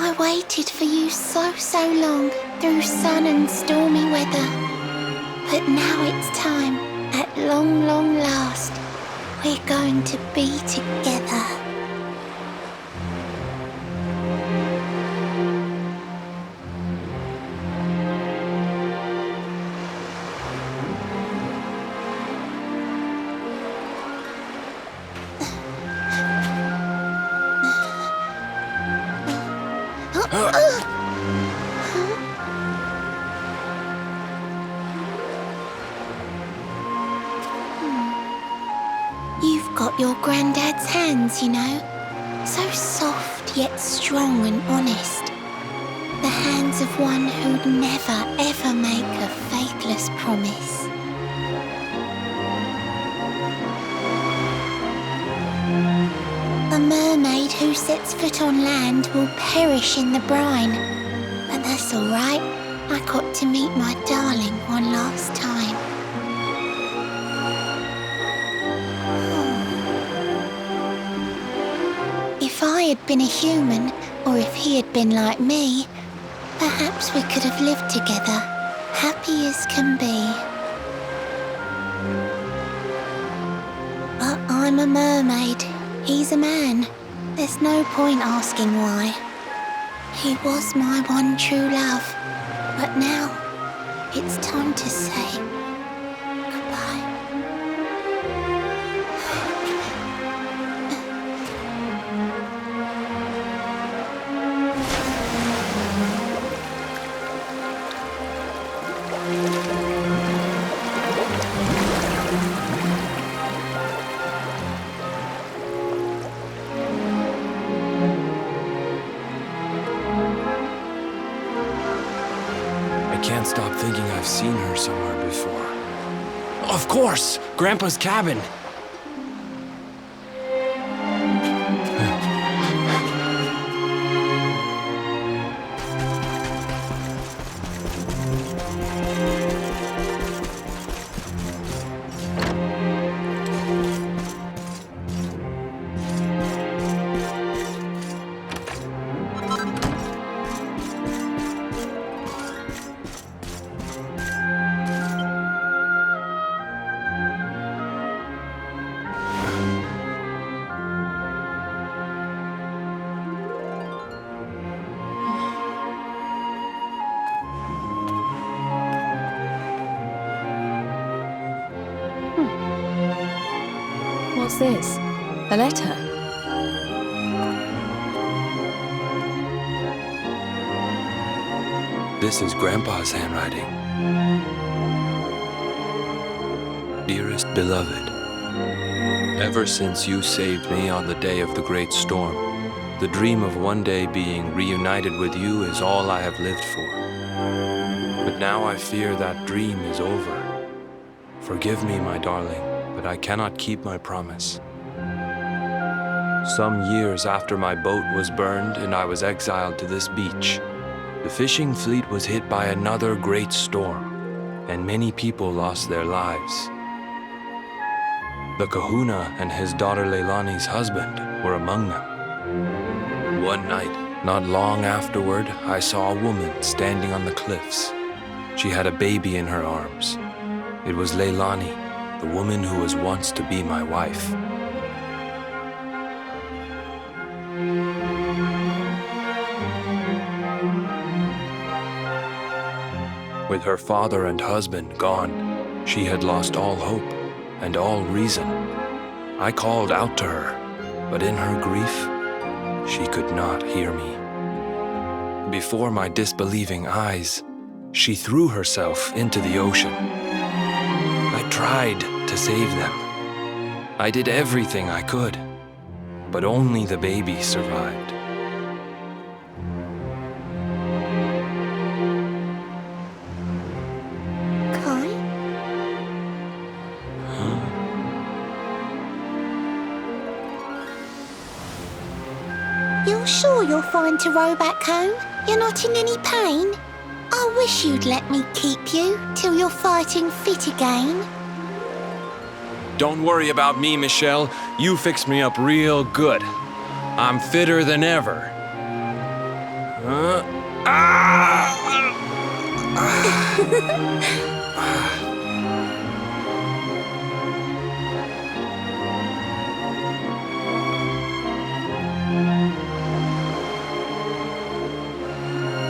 C: I waited for you so long, through sun and stormy weather. But now it's time, at long last, we're going to be together. You've got your granddad's hands, you know. So soft yet strong and honest. The hands of one who'd never ever make a faithless promise. A mermaid who sets foot on land will perish in the brine. But that's all right. I got to meet my darling one last time. If I had been a human, or if he had been like me, perhaps we could have lived together, happy as can be. But I'm a mermaid. He's a man. There's no point asking why. He was my one true love. But now, it's time to say goodbye.
I: can't stop thinking I've seen her somewhere before. Of course! Grandpa's cabin!
H: What's this? A letter?
I: This is Grandpa's handwriting. Dearest beloved, ever since you saved me on the day of the great storm, the dream of one day being reunited with you is all I have lived for. But now I fear that dream is over. Forgive me, my darling, but I cannot keep my promise. Some years after my boat was burned and I was exiled to this beach, the fishing fleet was hit by another great storm, and many people lost their lives. The kahuna and his daughter Leilani's husband were among them. One night, not long afterward, I saw a woman standing on the cliffs. She had a baby in her arms. It was Leilani, the woman who was once to be my wife. With her father and husband gone, she had lost all hope and all reason. I called out to her, but in her grief, she could not hear me. Before my disbelieving eyes, she threw herself into the ocean. I tried to save them. I did everything I could, but only the baby survived.
C: You're sure you're fine to row back home? You're not in any pain? I wish you'd let me keep you till you're fighting fit again.
I: Don't worry about me, Michelle. You fixed me up real good. I'm fitter than ever.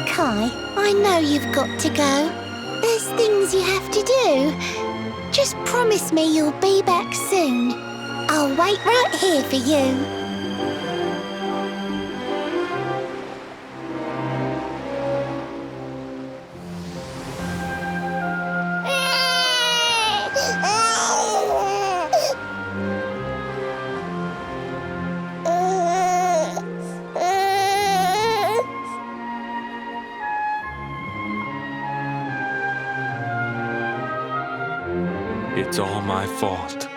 C: Kai, I know you've got to go. There's things you have to do. Just promise me you'll be back soon. I'll wait right here for you.
I: It's all my fault.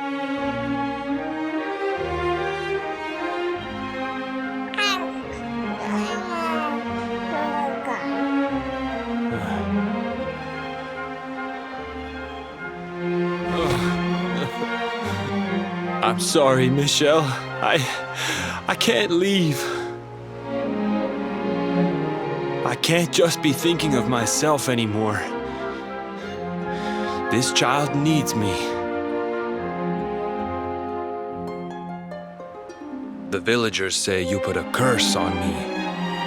I: I'm sorry, Michelle. I can't leave. I can't just be thinking of myself anymore. This child needs me. The villagers say you put a curse on me,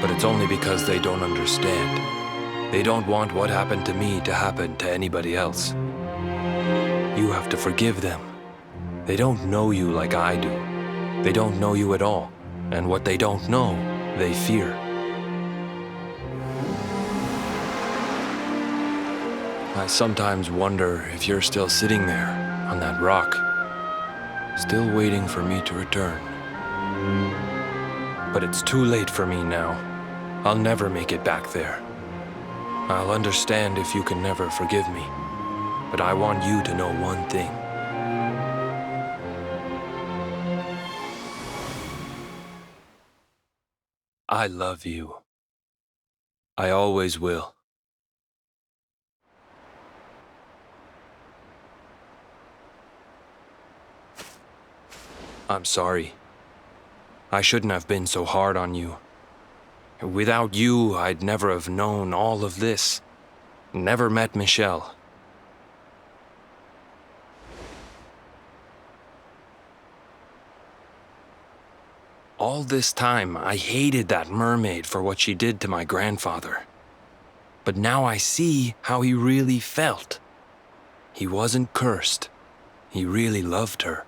I: but it's only because they don't understand. They don't want what happened to me to happen to anybody else. You have to forgive them. They don't know you like I do. They don't know you at all, and what they don't know, they fear. I sometimes wonder if you're still sitting there, on that rock, still waiting for me to return. But it's too late for me now. I'll never make it back there. I'll understand if you can never forgive me, but I want you to know one thing. I love you. I always will. I'm sorry. I shouldn't have been so hard on you. Without you, I'd never have known all of this. Never met Michelle. All this time, I hated that mermaid for what she did to my grandfather. But now I see how he really felt. He wasn't cursed. He really loved her.